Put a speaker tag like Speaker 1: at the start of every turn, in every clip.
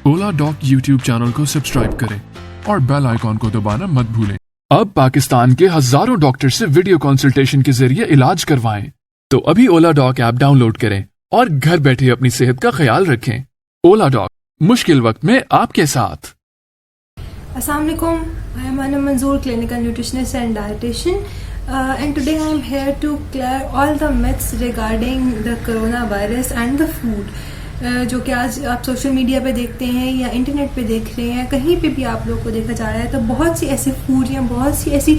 Speaker 1: ओला dock YouTube channel को subscribe करें और बेल आइकॉन को दबाना मत भूलें। अब पाकिस्तान के हजारों डॉक्टर से वीडियो कंसल्टेशन के जरिए इलाज करवाएं। तो अभी ओला डॉक ऐप डाउनलोड करें और घर बैठे अपनी सेहत का ख्याल रखें। ओला डॉक, मुश्किल वक्त में आपके साथ।
Speaker 2: Assalamu alaikum. I am Anam Manzoor, clinical nutritionist and dietitian, and today I am here to clear all the myths regarding the coronavirus and the food. जो कि आज आप सोशल मीडिया पे देखते हैं या इंटरनेट पे देख रहे हैं, कहीं पे भी आप लोग को देखा जा रहा है, तो बहुत सी ऐसी फूड या बहुत सी ऐसी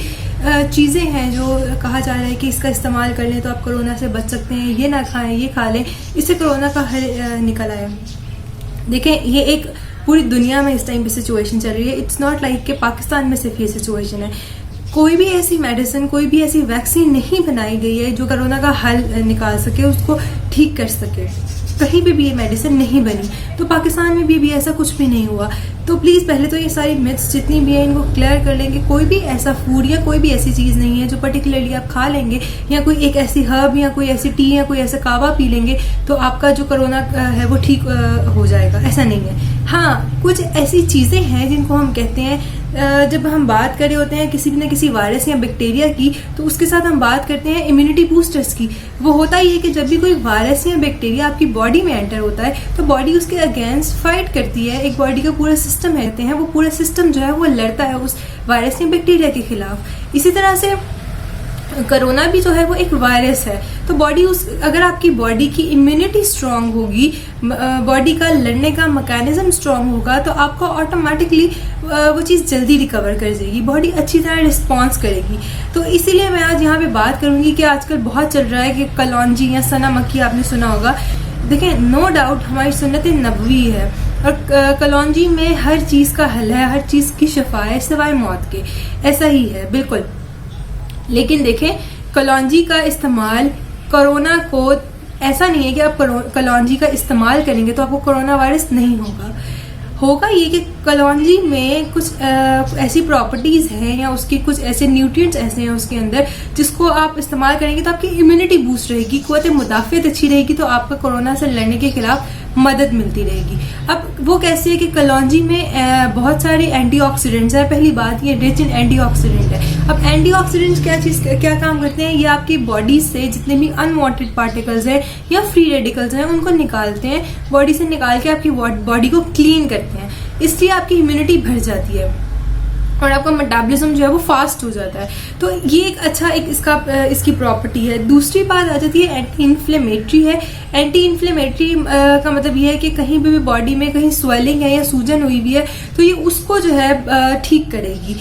Speaker 2: चीज़ें हैं जो कहा जा रहा है कि इसका इस्तेमाल कर लें तो आप कोरोना से बच सकते हैं, ये ना खाएं, ये खा लें, इससे कोरोना का हल निकल आए। देखें, ये एक पूरी दुनिया में इस टाइम पे सिचुएशन चल रही है। इट्स नॉट लाइक कि पाकिस्तान में सिर्फ ये सिचुएशन है। कोई भी ऐसी मेडिसिन, कोई भी ऐसी वैक्सीन नहीं बनाई गई है जो कोरोना का हल निकाल सके, उसको ठीक कर सके। कहीं पे भी ये मेडिसिन नहीं बनी, तो पाकिस्तान में भी ऐसा कुछ भी नहीं हुआ। तो प्लीज़ पहले तो ये सारी मिथ्स जितनी भी हैं इनको क्लियर कर लेंगे। कोई भी ऐसा फूड या कोई भी ऐसी चीज़ नहीं है जो पर्टिकुलरली आप खा लेंगे या कोई एक ऐसी हर्ब या कोई ऐसी टी या कोई ऐसा कावा पी लेंगे तो आपका जो कोरोना है वो ठीक हो जाएगा, ऐसा नहीं है। हाँ, कुछ ऐसी चीज़ें हैं जिनको हम कहते हैं, जब हम बात कर रहे होते हैं किसी न किसी वायरस या बैक्टीरिया की, तो उसके साथ हम बात करते हैं इम्यूनिटी बूस्टर्स की। वो होता ही है कि जब भी कोई वायरस या बैक्टीरिया आपकी बॉडी में एंटर होता है तो बॉडी उसके अगेंस्ट फाइट करती है। एक बॉडी का पूरा सिस्टम कहते हैं, वो पूरा सिस्टम जो है वो लड़ता है उस वायरस या बैक्टीरिया के खिलाफ। इसी तरह से कोरोना भी जो है वो एक वायरस है। तो बॉडी अगर आपकी बॉडी की इम्यूनिटी स्ट्रांग होगी, बॉडी का लड़ने का मैकेनिज्म स्ट्रांग होगा, तो आपको ऑटोमेटिकली वो चीज़ जल्दी रिकवर कर जाएगी, बॉडी अच्छी तरह रिस्पॉन्स करेगी। तो इसीलिए मैं आज यहाँ पे बात करूंगी कि आजकल बहुत चल रहा है कि कलौंजी या सना मक्खी, आपने सुना होगा। देखें, नो डाउट हमारी सुन्नत नबवी है और कलौंजी में हर चीज़ का हल है, हर चीज़ की शफा है सिवाय मौत के, ऐसा ही है बिल्कुल। लेकिन देखें, कलौंजी का इस्तेमाल कोरोना को, ऐसा नहीं है कि आप कलौंजी का इस्तेमाल करेंगे तो आपको कोरोना वायरस नहीं होगा ये कि कलौंजी में कुछ ऐसी प्रॉपर्टीज़ हैं या उसके कुछ ऐसे न्यूट्रिएंट्स ऐसे हैं उसके अंदर जिसको आप इस्तेमाल करेंगे तो आपकी इम्यूनिटी बूस्ट रहेगी, क़ुव्वत मुदाफ़ियत अच्छी रहेगी, तो आपका कोरोना से लड़ने के खिलाफ मदद मिलती रहेगी। अब वो कैसे है कि कलौंजी में बहुत सारे एंटीऑक्सीडेंट्स हैं। पहली बात, ये रिच इन एंटीऑक्सीडेंट है। अब एंटीऑक्सीडेंट्स क्या काम करते हैं? ये आपकी बॉडी से जितने भी अनवांटेड पार्टिकल्स हैं या फ्री रेडिकल्स हैं उनको निकालते हैं, बॉडी से निकाल के आपकी बॉडी को क्लीन करते हैं। इसलिए आपकी इम्यूनिटी बढ़ जाती है और आपका मेटाबॉलिज्म जो है वो फास्ट हो जाता है। तो ये एक अच्छा इसकी प्रॉपर्टी है। दूसरी बात आ जाती है एंटी इन्फ्लेमेटरी है। एंटी इन्फ्लेमेटरी का मतलब ये है कि कहीं भी बॉडी में कहीं स्वेलिंग है या सूजन हुई हुई है तो ये उसको जो है ठीक करेगी।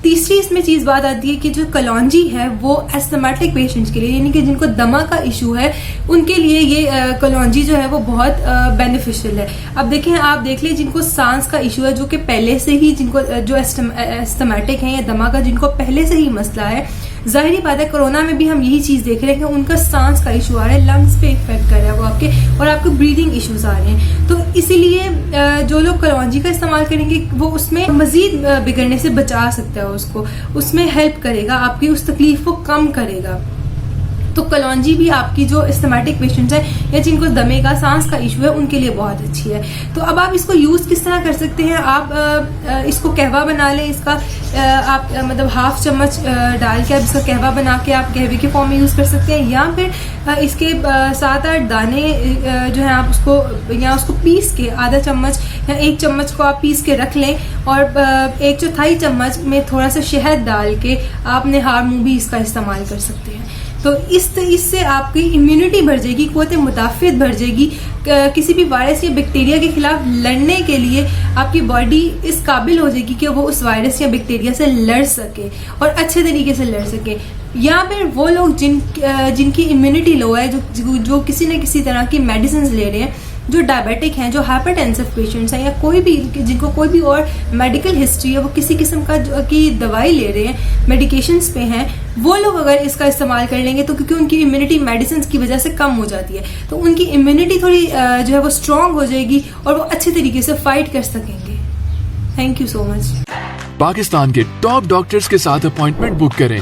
Speaker 2: तीसरी इसमें चीज़ बात आती है कि जो कलौंजी है वो एस्थमेटिक पेशेंट्स के लिए, यानी कि जिनको दमा का इशू है, उनके लिए ये कलौंजी जो है वो बहुत बेनिफिशियल है। अब देखें, आप देख लीजिए जिनको सांस का इशू है, जो कि पहले से ही जिनको जो एस्थमेटिक है या दमा का जिनको पहले से ही मसला है, जाहिर बात है कोरोना में भी हम यही चीज़ देख रहे हैं कि उनका सांस का इशू आ रहा है, लंग्स पे इफेक्ट कर रहा है वो आपके, और आपको ब्रीदिंग इश्यूज आ रहे हैं। तो इसीलिए जो लोग कलौंजी का इस्तेमाल करेंगे वो उसमें मजीद बिगड़ने से बचा सकता है, उसमें हेल्प करेगा, आपकी उस तकलीफ को कम करेगा। तो कलौंजी भी आपकी जो एस्थमेटिक पेशेंट्स हैं या जिनको दमे का, सांस का इशू है, उनके लिए बहुत अच्छी है। तो अब आप इसको यूज़ किस तरह कर सकते हैं? आप इसको कहवा बना लें। इसका आप मतलब हाफ चम्मच डाल के आप इसका कहवा बना के आप कहवे के फॉर्म में यूज़ कर सकते हैं, या फिर इसके 7-8 दाने जो है आप उसको पीस के आधा चम्मच या 1 चम्मच को आप पीस के रख लें और 1/4 चम्मच में थोड़ा सा शहद डाल के आप निहार मुँह भी इसका इस्तेमाल कर सकते हैं। तो इससे आपकी इम्यूनिटी बढ़ जाएगी, क़ुव्वत मुदाफ़ियत बढ़ जाएगी। किसी भी वायरस या बैक्टीरिया के खिलाफ लड़ने के लिए आपकी बॉडी इस काबिल हो जाएगी कि वो उस वायरस या बैक्टीरिया से लड़ सके और अच्छे तरीके से लड़ सके। या फिर वो लोग जिनकी इम्यूनिटी लो है, जो किसी न किसी तरह की मेडिसिन ले रहे हैं, जो डायबिटिक हैं, जो हाइपरटेंसिव पेशेंट्स हैं, या कोई भी जिनको कोई भी और मेडिकल हिस्ट्री है, वो किसी किस्म की दवाई ले रहे हैं, मेडिकेशंस पे हैं, वो लोग अगर इसका इस्तेमाल कर लेंगे तो क्योंकि उनकी इम्यूनिटी मेडिसिन की वजह से कम हो जाती है, तो उनकी इम्यूनिटी थोड़ी जो है वो स्ट्रांग हो जाएगी और वो अच्छे तरीके से फाइट कर सकेंगे। Thank you so much.
Speaker 1: Pakistan के टॉप डॉक्टर्स के साथ अपॉइंटमेंट बुक करें,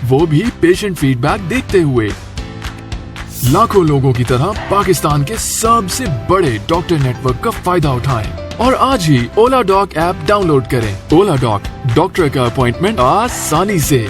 Speaker 1: वो भी पेशेंट फीडबैक देखते हुए। लाखों लोगों की तरह पाकिस्तान के सबसे बड़े डॉक्टर नेटवर्क का फायदा उठाएं और आज ही ओला डॉक ऐप डाउनलोड करें। ओला डॉक, डॉक्टर का अपॉइंटमेंट आसानी से।